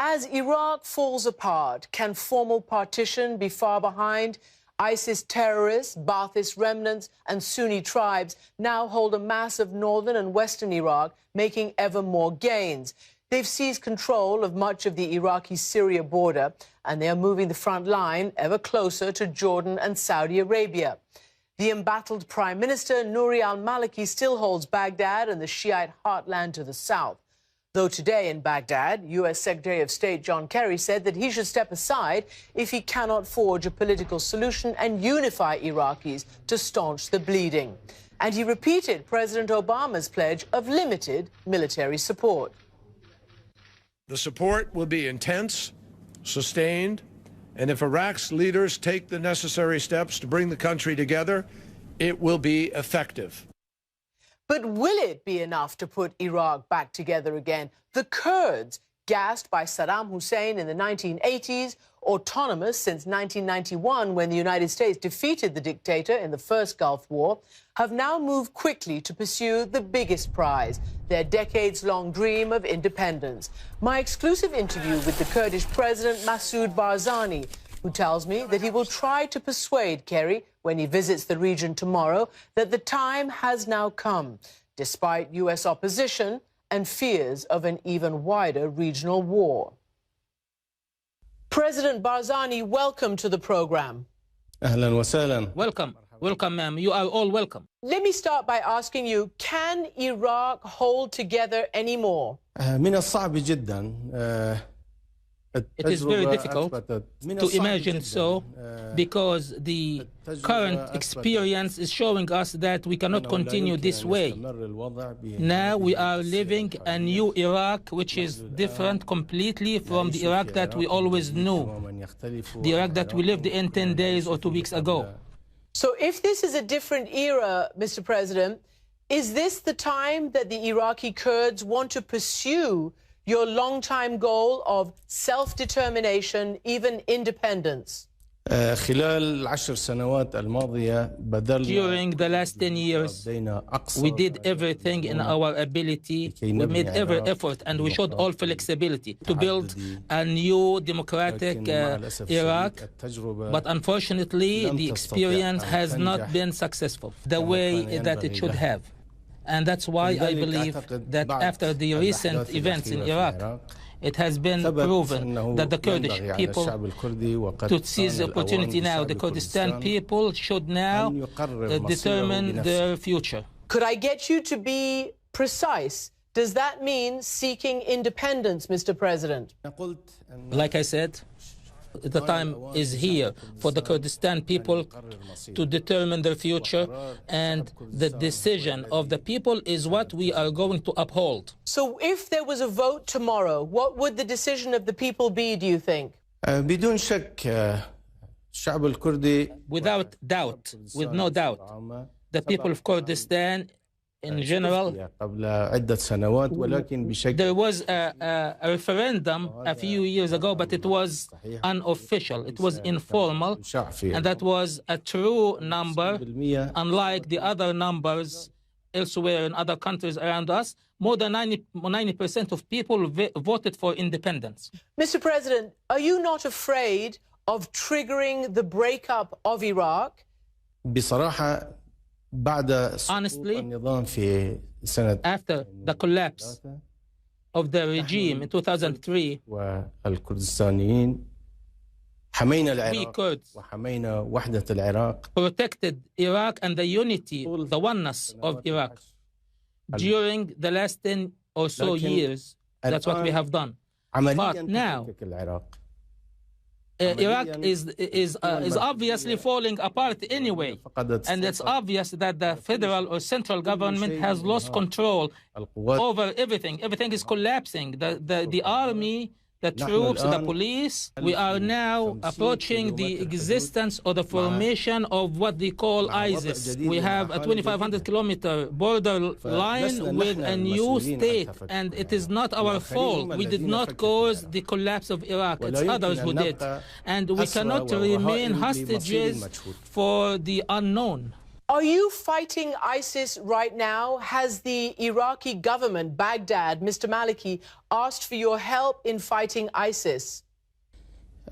As Iraq falls apart, can formal partition be far behind? ISIS terrorists, Ba'athist remnants and Sunni tribes now hold a mass of northern and western Iraq, making ever more gains. They've seized control of much of the Iraqi-Syria border, and they are moving the front line ever closer to Jordan and Saudi Arabia. The embattled Prime Minister, Nouri al-Maliki, still holds Baghdad and the Shiite heartland to the south. Though today in Baghdad, U.S. Secretary of State John Kerry said that he should step aside if he cannot forge a political solution and unify Iraqis to staunch the bleeding. And he repeated President Obama's pledge of limited military support. The support will be intense, sustained, and if Iraq's leaders take the necessary steps to bring the country together, it will be effective. But will it be enough to put Iraq back together again? The Kurds, gassed by Saddam Hussein in the 1980s, autonomous since 1991 when the United States defeated the dictator in the first Gulf War, have now moved quickly to pursue the biggest prize, their decades-long dream of independence. My exclusive interview with the Kurdish president, Masoud Barzani, who tells me that he will try to persuade Kerry when he visits the region tomorrow that the time has now come, despite U.S. opposition and fears of an even wider regional war. President Barzani, welcome to the program. Ahlan wa sahlan. Welcome. Welcome, ma'am. You are all welcome. Let me start by asking you, can Iraq hold together anymore? من الصعب جدا. It is very difficult to imagine so, because the current experience is showing us that we cannot continue this way. Now we are living a new Iraq, which is different completely from the Iraq that we always knew, the Iraq that we lived in 10 days or 2 weeks ago. So if this is a different era, Mr. President, is this the time that the Iraqi Kurds want to pursue your long-time goal of self-determination, even independence? خلال العشر سنوات الماضية During the last 10 years, we did everything in our ability. We made every effort, and we showed all flexibility to build a new democratic Iraq. But unfortunately, the experience has not been successful the way that it should have. And that's why I believe that after the recent events in Iraq, it has been proven that the Kurdish people, to seize the opportunity now, the Kurdistan people should now determine their future. Could I get you to be precise? Does that mean seeking independence, Mr. President? Like I said, the time is here for the Kurdistan people to determine their future, and the decision of the people is what we are going to uphold. So if there was a vote tomorrow, what would the decision of the people be, do you think? بدون شك الشعب الكردي Without doubt, with no doubt, the people of Kurdistan in general, there was a referendum a few years ago, but it was unofficial, it was informal, and that was a true number, unlike the other numbers elsewhere in other countries around us. More than 90% of people voted for independence. Mr. President, are you not afraid of triggering the breakup of Iraq? بصراحة Honestly, after the collapse of the regime in 2003, we Kurds protected Iraq and the unity, the oneness of Iraq. During the last 10 or so years, that's what we have done. But now, Iraq is obviously falling apart anyway, and it's obvious that the federal or central government has lost control over everything. Everything is collapsing. The army, the troops, the police. We are now approaching the existence or the formation of what they call ISIS. We have a 2,500-kilometer border line with a new state, and it is not our fault. We did not cause the collapse of Iraq. It's others who did. And we cannot remain hostages for the unknown. Are you fighting ISIS right now? Has the Iraqi government, Baghdad, Mr. Maliki, asked for your help in fighting ISIS?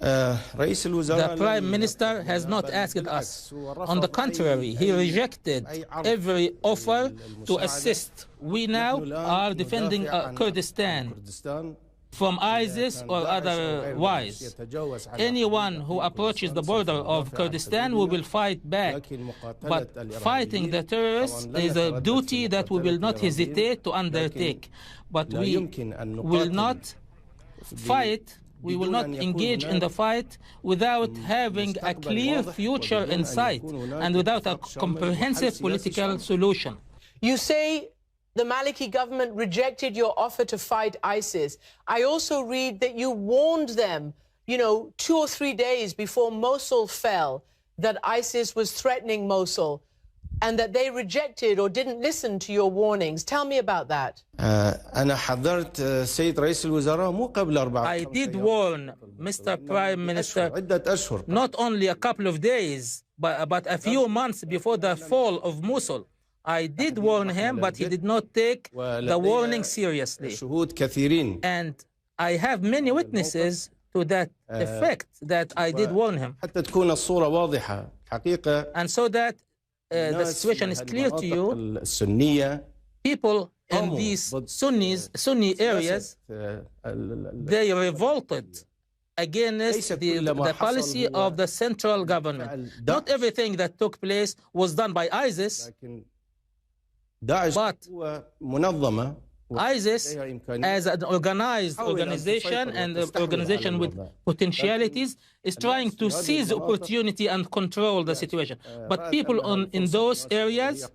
The Prime Minister has not asked us. On the contrary, he rejected every offer to assist. We now are defending Kurdistan from ISIS or otherwise. Anyone who approaches the border of Kurdistan, we will fight back. But fighting the terrorists is a duty that we will not hesitate to undertake. But we will not fight. We will not engage in the fight without having a clear future in sight and without a comprehensive political solution. You say the Maliki government rejected your offer to fight ISIS. I also read that you warned them, 2 or 3 days before Mosul fell, that ISIS was threatening Mosul, and that they rejected or didn't listen to your warnings. Tell me about that. I did warn Mr. Prime Minister not only a couple of days, but a few months before the fall of Mosul. I did warn him, but he did not take the warning seriously. And I have many witnesses to that effect that I did warn him. And so that the situation is clear to you. People in these Sunni areas, they revolted against the policy of the central government. Not everything that took place was done by ISIS, but ISIS, as an organized organization and an organization with potentialities, is trying to seize opportunity and control the situation. But people in those areas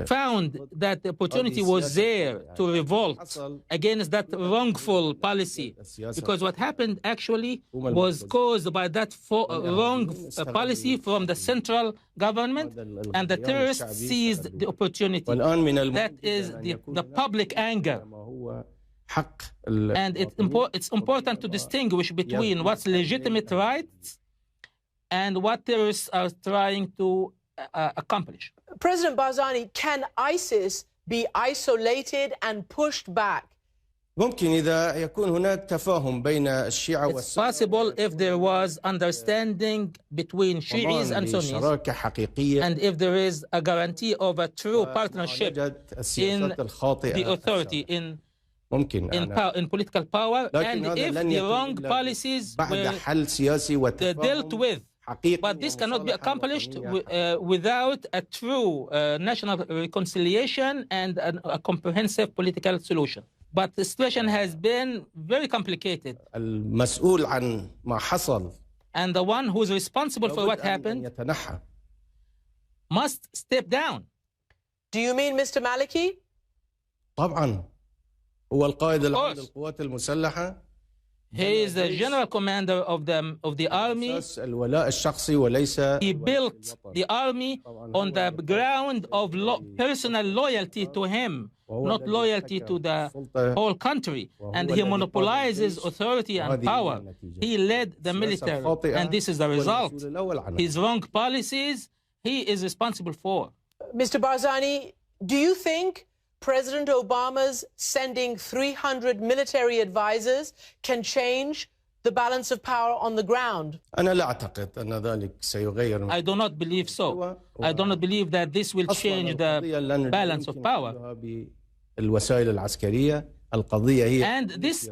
found that the opportunity was there to revolt against that wrongful policy. Because what happened actually was caused by that wrong policy from the central government, and the terrorists seized the opportunity. That is the public anger. And it's important to distinguish between what's legitimate rights and what terrorists are trying to accomplish. President Barzani, can ISIS be isolated and pushed back? It's possible if there was understanding between Shi'is and Sunnis, and if there is a guarantee of a true partnership in the authority, in political power, and if the wrong policies were dealt with. But this cannot be accomplished without a true national reconciliation and a comprehensive political solution. But the situation has been very complicated. And the one who is responsible for what happened must step down. Do you mean Mr. Maliki? طبعا هو القائد العام للقوات المسلحة. He is the general commander of the army. He built the army on the ground of personal loyalty to him, not loyalty to the whole country. And he monopolizes authority and power. He led the military, and this is the result. His wrong policies, he is responsible for. Mr. Barzani, do you think President Obama's sending 300 military advisors can change the balance of power on the ground? I do not believe so. I do not believe that this will change the balance of power. And this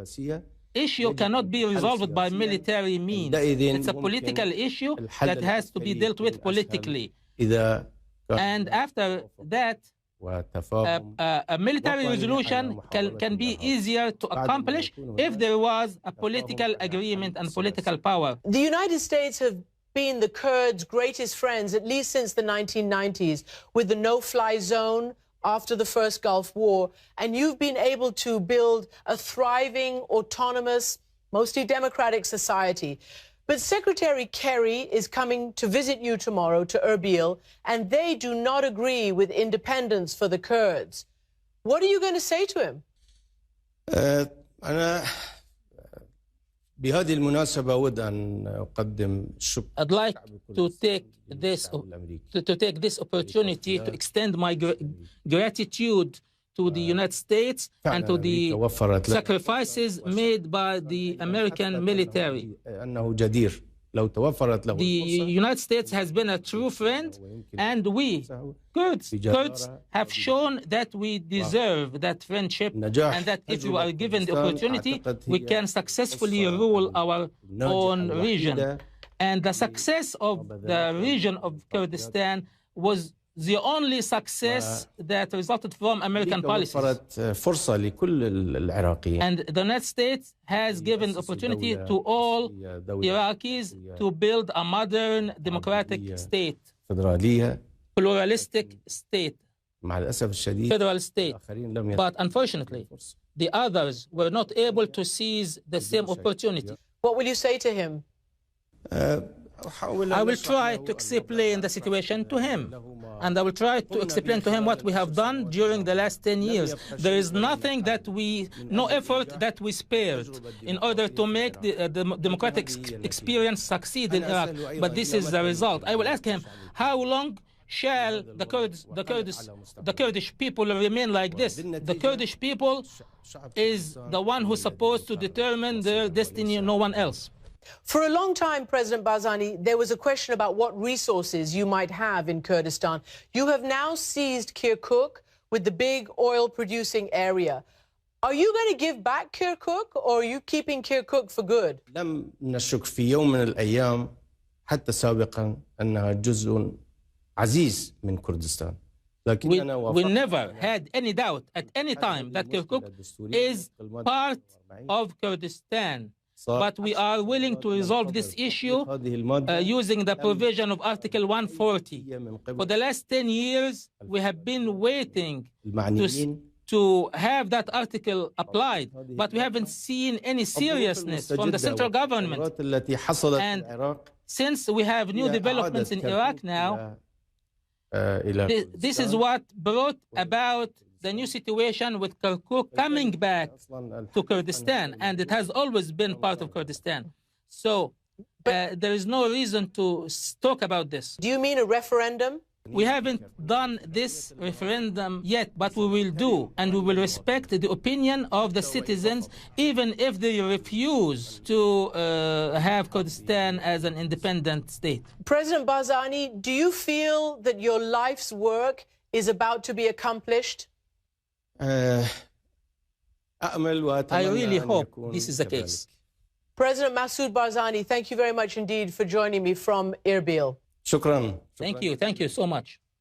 issue cannot be resolved by military means. It's a political issue that has to be dealt with politically. And after that, a military resolution can be easier to accomplish if there was a political agreement and political power. The United States have been the Kurds' greatest friends, at least since the 1990s, with the no-fly zone after the first Gulf War. And you've been able to build a thriving, autonomous, mostly democratic society. But Secretary Kerry is coming to visit you tomorrow to Erbil, and they do not agree with independence for the Kurds. What are you going to say to him? بهذه المناسبة أود أن أقدم الشكر. I'd like to take this opportunity to extend my gratitude to the United States and to the sacrifices made by the American military. أنه جدير لو توفرت له. The United States has been a true friend, and we, Kurds, have shown that we deserve that friendship, and that if we are given the opportunity, we can successfully rule our own region. And the success of the region of Kurdistan was the only success that resulted from American policies. And the United States has given the opportunity to all Iraqis to build a modern democratic state, pluralistic state, federal state. But unfortunately, the others were not able to seize the same opportunity. What will you say to him? I will try to explain the situation to him, and I will try to explain to him what we have done during the last 10 years. There is nothing no effort that we spared in order to make the democratic experience succeed in Iraq, but this is the result. I will ask him, how long shall the Kurdish people remain like this? The Kurdish people is the one who's supposed to determine their destiny, no one else. For a long time, President Barzani, there was a question about what resources you might have in Kurdistan. You have now seized Kirkuk with the big oil-producing area. Are you going to give back Kirkuk, or are you keeping Kirkuk for good? لم نشك في يوم من الأيام حتى سابقا أنها جزء عزيز من كردستان. We never had any doubt at any time that Kirkuk is part of Kurdistan. But we are willing to resolve this issue using the provision of Article 140. For the last 10 years, we have been waiting to have that article applied, but we haven't seen any seriousness from the central government. And since we have new developments in Iraq now, this is what brought about the new situation with Kirkuk coming back to Kurdistan, and it has always been part of Kurdistan. So there is no reason to talk about this. Do you mean a referendum? We haven't done this referendum yet, but we will do, and we will respect the opinion of the citizens, even if they refuse to have Kurdistan as an independent state. President Barzani, do you feel that your life's work is about to be accomplished? I really hope this is the case. President Massoud Barzani, thank you very much indeed for joining me from Erbil. Shukran. Thank you so much.